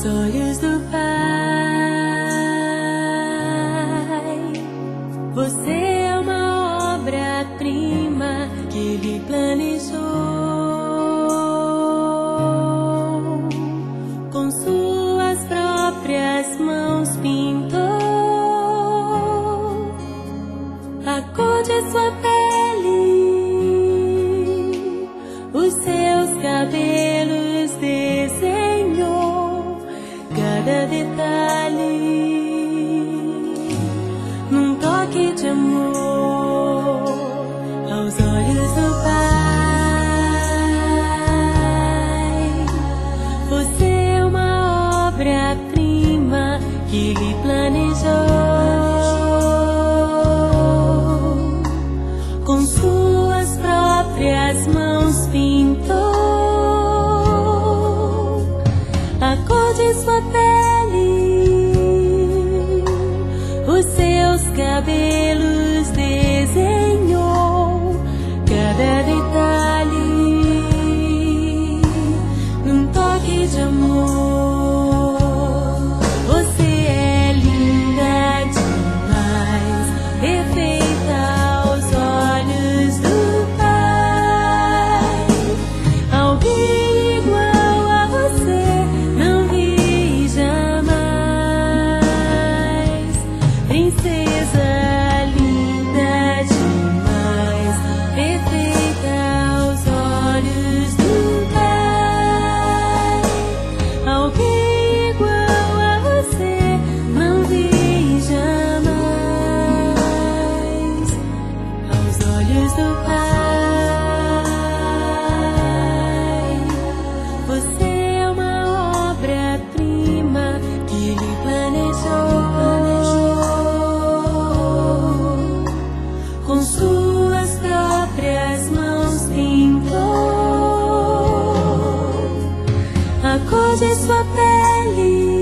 aos olhos do Pai. Você é uma obra-prima que Ele planejou, com suas próprias mãos pintou a cor de sua pele, os seus cabelos desenhou, cada detalhe num toque de amor aos olhos do Pai. Você é uma obra-prima que Ele planejou, com suas próprias mãos pintou a cor de sua pele, os seus cabelos desenhou, cada detalhe num toque de amor. Você é linda demais, perfeita aos olhos do Pai. Alguém igual a você não vi jamais. Princesa linda demais, perfeita aos olhos do Pai. Alguém igual a você não vi jamais, aos olhos do Pai. Você é uma obra-prima que Ele planejou, com suas próprias mãos pintou a cor de sua pele,